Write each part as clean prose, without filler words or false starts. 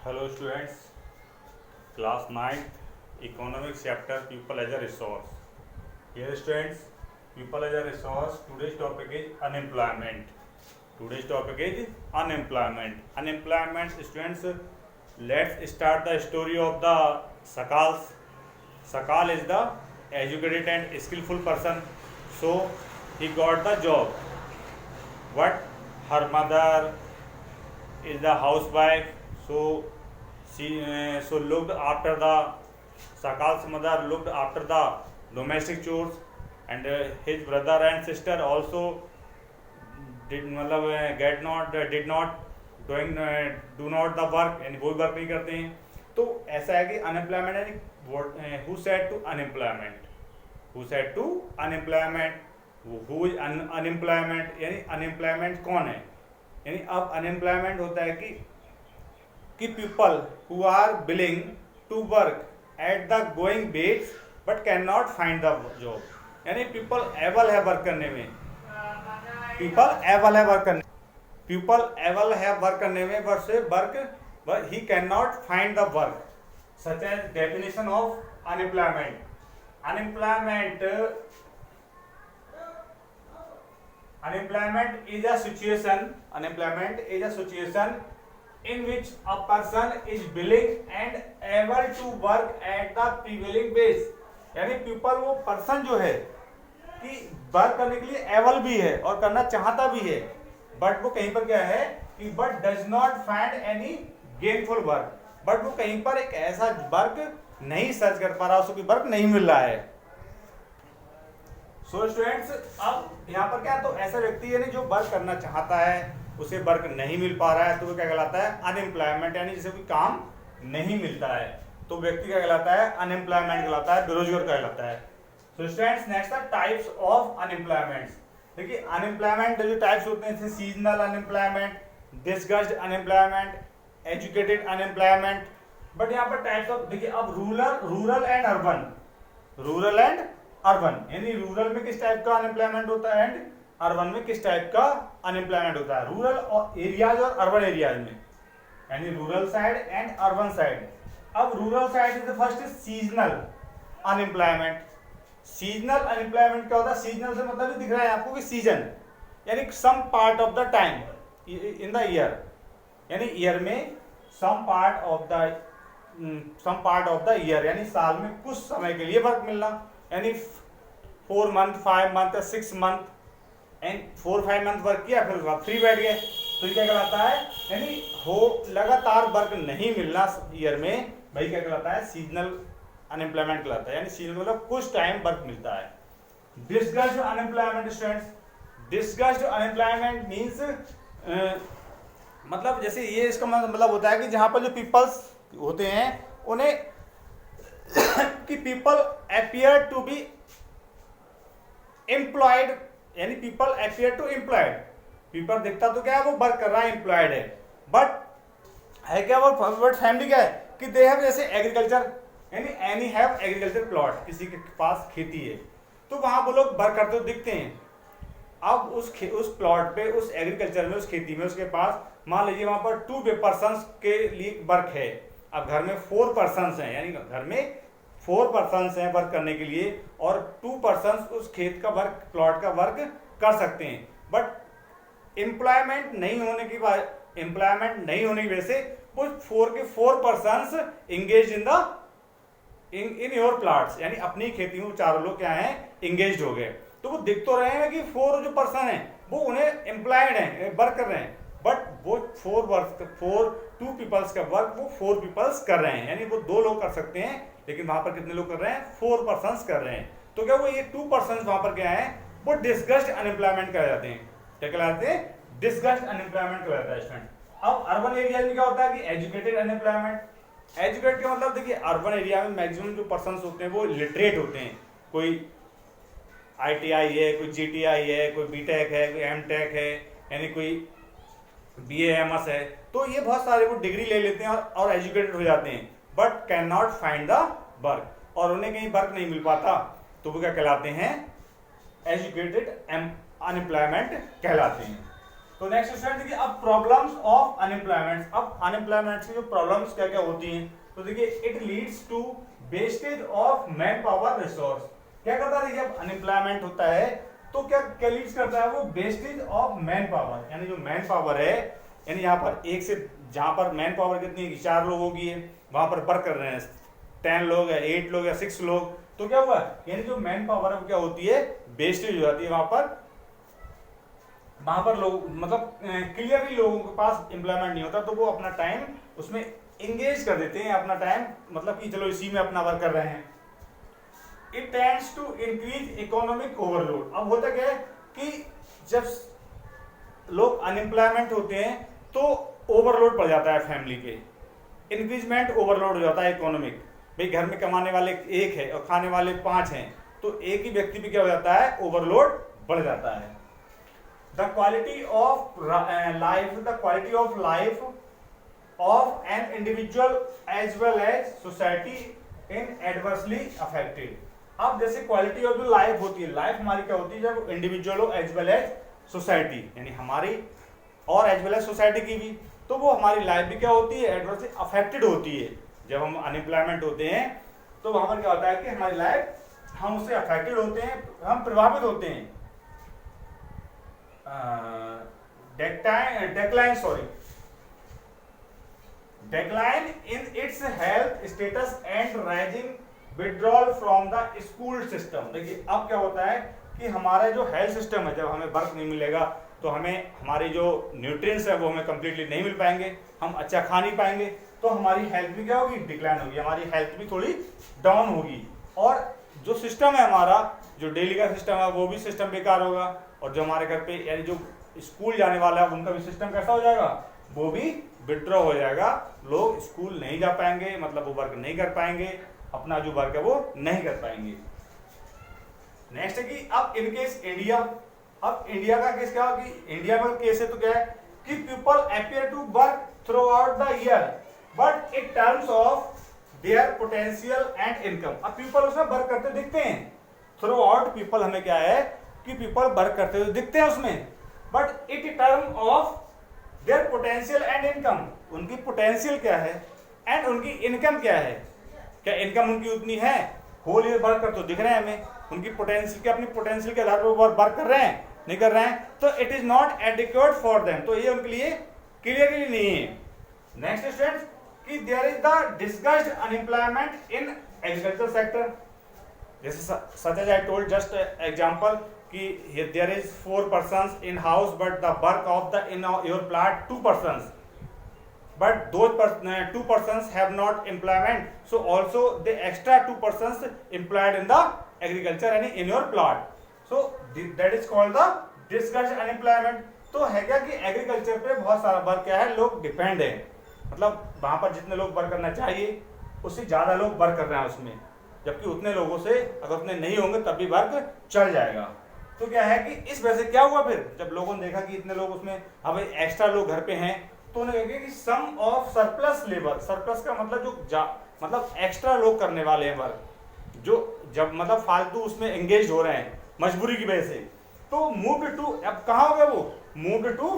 Hello students, class 9th economics chapter people as a resource. Here students, people as a resource. Today's topic is unemployment. Unemployment students, let's start the story of the Sakals. Sakal is the educated and skillful person, so he got the job. But her mother is the housewife, so she looked after the Sakal's mother looked after the domestic chores, and his brother and sister also did मतलब get not did not doing do not the work, यानी वो work नहीं करते हैं. तो ऐसा है कि अनएम्प्लॉयमेंट यानी who said to unemployment, who is unemployment यानी अनएम्प्लॉयमेंट कौन है. यानी अब अनएम्प्लॉयमेंट होता है कि people who are willing to work at the going wage but can not find the job. यानी पीपल एबल है वर्क करने में, पीपल एबल है वर्क करने में बट से वर्क ही can not find the work. Such as definition of unemployment. Unemployment is a situation in which a person is willing and able to work at the prevailing wage. यानी people वो person जो है कि work करने के लिए able भी है और करना चाहता भी है, बट वो कहीं पर क्या है कि but does not find any gainful work. But वो कहीं पर एक ऐसा वर्क नहीं सर्च कर पा रहा, उसको कोई वर्क नहीं मिल रहा है. सो स्टूडेंट्स, अब यहाँ पर क्या, तो ऐसा व्यक्ति है जो वर्क करना चाहता है उसे वर्क नहीं मिल पा रहा है, तो वो क्या कहलाता है अनएम्प्लॉयमेंट. यानी जिसे कोई काम नहीं मिलता है तो व्यक्ति क्या कहलाता है अनएम्प्लॉयमेंट कहलाता है, बेरोजगार कहलाता है. सो स्टूडेंट्स, नेक्स्ट है टाइप्स ऑफ अनएम्प्लॉयमेंट. देखिए अनएम्प्लॉयमेंट जो टाइप्स होते हैं जैसे seasonal unemployment, disguised unemployment, educated unemployment. But यहाँ पर टाइप्स ऑफ देखिए, अब रूरल एंड अर्बन यानी रूरल में किस टाइप का अनएम्प्लॉयमेंट होता है एंड अर्बन में किस टाइप का अनएम्प्लॉयमेंट होता है. रूरल और एरियाज और अर्बन एरियाज में, यानी rural side and urban side. अब rural side is the first seasonal unemployment. Seasonal unemployment क्या होता है, सीजनल से मतलब दिख रहा है आपको कि सीजन यानी some part of the time in the year, यानी ईयर में some part of the year यानी साल में कुछ समय के लिए वर्क मिलना. यानी 4 month 5 month 6 month and 4-5 month work किया फिर फ्री बैठ गए, तो ये क्या कहलाता है, यानी हो लगातार वर्क नहीं मिलना ईयर में, भाई क्या कहलाता है सीजनल अनएम्प्लॉयमेंट कहलाता है. यानी सीजनल मतलब कुछ टाइम वर्क मिलता है. डिस्गस्ड अनएम्प्लॉयमेंट स्टूडेंट्स, डिस्गस्ड अनएम्प्लॉयमेंट मींस मतलब जैसे ये इसका मतलब होता है कि जहां पर जो पीपल्स होते हैं उन्हें कि people appear to be employed, यानी people appear to employed. People दिखता तो क्या है वो वर्क कर रहा है, एम्प्लॉयड है, बट है क्या वो बट फैमिली क्या है कि दे हैव जैसे एग्रीकल्चर यानी एनी हैव एग्रीकल्चर प्लॉट, किसी के पास खेती है तो वहां वो लोग वर्क करते हुए दिखते हैं. अब उस प्लॉट पे उस एग्रीकल्चर में उस खेती में उसके पास मान लीजिए वहां पर 2 पर्सन्स के लिए वर्क है. अब घर में 4 पर्सन्स हैं, यानी घर में 4 पर्सन्स हैं वर्क करने के लिए और 2 पर्सन्स उस खेत का वर्क प्लॉट का वर्क कर सकते हैं. बट एम्प्लॉयमेंट नहीं होने की वजह से वो 4 persons engage in your plots, यानी अपनी खेती में चारों लोग क्या हैं एंगेज हो गए. तो वो दिख तो रहे हैं कि 4 जो पर्सन है वो उन्हें एम्प्लॉयड हैं, वर्क कर रहे हैं, बट वो 2 पीपल्स का वर्क वो 4 पीपल्स कर रहे हैं. यानी वो 2 लोग कर सकते हैं लेकिन वहां पर कितने लोग कर रहे हैं, 4 पर्सन्स कर रहे हैं. तो क्या वो ये 2 पर्सन्स वहां पर क्या है वो डिस्गस्ड अनएम्प्लॉयमेंट कह जाते हैं. क्या कहलाते हैं, डिस्गस्ड अनएम्प्लॉयमेंट कहलाता है स्टूडेंट. अब अर्बन एरिया में क्या होता है कि एजुकेटेड अनएम्प्लॉयमेंट. एजुकेट का मतलब देखिए अर्बन एरिया में मैक्सिमम जो पर्सन्स होते हैं वो लिटरेट होते हैं. कोई ITI है, कोई GTI है, कोई BTech है, कोई MTech है, यानी कोई BA MS है. तो ये बहुत सारे वो डिग्री ले लेते हैं और एजुकेटेड हो जाते हैं, but can not find the work, और उन्हें कहीं वर्क नहीं मिल पाता, तो वो क्या कहलाते हैं एजुकेटेड अनएम्प्लॉयमेंट कहलाते हैं. तो नेक्स्ट स्टूडेंट देखिए, अब प्रॉब्लम्स ऑफ अनएम्प्लॉयमेंट। अब अनएम्प्लॉयमेंट की जो प्रॉब्लम्स क्या क्या होती हैं, तो देखिए it leads to wastage of man power resource. क्या करता है, देखिए अब अनएम्प्लॉयमेंट होता है तो क्या क्या लीड्स करता है वो, वेस्टेज ऑफ मैन पावर, यानी जो मैन पावर है, यानी यहाँ पर एक से जहां पर मैन पावर कितनी है, 4 लोगों की है, वहां पर वर्क कर रहे हैं 10 लोग या 8 लोग या 6 लोग, तो क्या हुआ, यानी जो मैन पावर है वो क्या होती है, वेस्टेज हो जाती है। वहां पर लोग मतलब क्लियरली लोगों के पास एम्प्लॉयमेंट नहीं होता, तो वो अपना टाइम उसमें इंगेज कर देते हैं, अपना टाइम मतलब कि चलो इसी में अपना वर्क कर रहे हैं। It tends to increase economic overload. अब होता क्या है कि जब लोग अनएम्प्लॉयमेंट होते हैं तो ओवरलोड पड़ जाता है फैमिली पे, इंक्रीजमेंट ओवरलोड हो जाता है इकोनॉमिक। भाई घर में कमाने वाले 1 है और खाने वाले 5 हैं, तो एक ही व्यक्ति पे क्या हो जाता है, ओवरलोड बढ़ जाता है। The quality of life of an individual as well as society in adversely affected. अब जैसे क्वालिटी ऑफ जो लाइफ होती है, लाइफ हमारी क्या होती है, जब इंडिविजुअल हो एज वेल एज सोसाइटी, यानी हमारी और एज वेल एज सोसाइटी की भी, तो वो हमारी लाइफ भी क्या होती है, एडवर्सली अफेक्टेड होती है। जब हम अनएम्प्लॉयमेंट होते हैं तो वहां पर क्या होता है कि हमारी लाइफ, हम उससे अफेक्टेड होते हैं, हम प्रभावित होते हैं। decline in its health status and rising withdrawal from the school system। देखिए अब क्या होता है कि हमारा जो हेल्थ सिस्टम है, जब हमें वर्क नहीं मिलेगा तो हमें हमारी जो न्यूट्रिएंट्स है वो हमें कंप्लीटली नहीं मिल पाएंगे, हम अच्छा खा नहीं पाएंगे, तो हमारी हेल्थ भी क्या होगी, डिक्लाइन होगी, हमारी हेल्थ भी थोड़ी डाउन होगी, और जो सिस्टम है हमारा, जो डेली का सिस्टम है वो भी सिस्टम बेकार होगा, और जो हमारे घर पे यानी जो स्कूल जाने वाला है उनका भी सिस्टम कैसा हो जाएगा, वो भी विड्रॉ हो जाएगा, लोग स्कूल नहीं जा पाएंगे, मतलब वो वर्क नहीं कर पाएंगे, अपना जो वर्क है वो नहीं कर पाएंगे। नेक्स्ट है कि अब इन केस इंडिया, अब इंडिया का केस क्या कि इंडिया में केस है तो क्या है कि people appear to work throughout the year but in terms of their potential and income. अब पीपल उसमें वर्क करते दिखते हैं, थ्रू आउट पीपल, हमें क्या है कि पीपल वर्क करते हुए दिखते हैं उसमें, but it term of their potential and income, उनकी पोटेंशियल क्या है एंड उनकी इनकम क्या है, क्या इनकम उनकी उतनी है, होल ईयर वर्क कर तो दिख रहे हैं हमें, उनकी पोटेंशियल क्या, अपनी पोटेंशियल के आधार पर वर्क कर रहे हैं, नहीं कर रहे हैं, तो it is not adequate for them, तो ये उनके लिए क्लियरली नहीं है। नेक्स्ट स्टूडेंट्स कि there is the disguised unemployment in agriculture sector, जैसे such as I told just example कि there is 4 persons in house but the work of the in your plot 2 persons, but those 2 persons have not employment, so also the extra 2 persons employed in the agriculture and in your plot, so that is called the discussed unemployment। तो है क्या कि agriculture पे बहुत सारा work क्या है, लोग डिपेंड है, मतलब वहां पर जितने लोग वर्क करना चाहिए उससे ज्यादा लोग वर्क कर रहे हैं उसमें, जबकि उतने लोगों से अगर उतने नहीं होंगे तब भी वर्क चल जाएगा। तो क्या है कि इस वजह से क्या हुआ, फिर जब लोगों ने देखा कि इतने लोग उसमें, अब एक्स्ट्रा लोग घर पे हैं, तो उन्होंने कहा कि सम ऑफ सरप्लस लेबर, सरप्लस का मतलब जो मतलब एक्स्ट्रा लोग करने वाले हैं वर्क, जो जब मतलब फालतू उसमें एंगेज हो रहे हैं मजबूरी की वजह से, तो मूव्ड टू, अब कहाँ हो गया वो, मूव्ड टू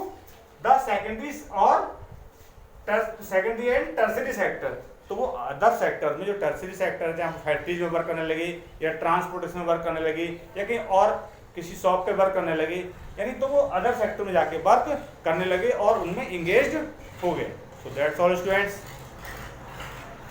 द सेकेंडरी और सेकेंडरी एंड टर्सरी सेक्टर, तो वो अदर सेक्टर में, जो टर्सरी सेक्टर है जहाँ फैक्ट्रीज में वर्क करने लगे या ट्रांसपोर्टेशन में वर्क करने लगी या कहीं और किसी शॉप पे वर्क करने लगे, यानी तो वो अदर सेक्टर में जाके वर्क करने लगे और उनमें इंगेज्ड हो गए। So that's all students.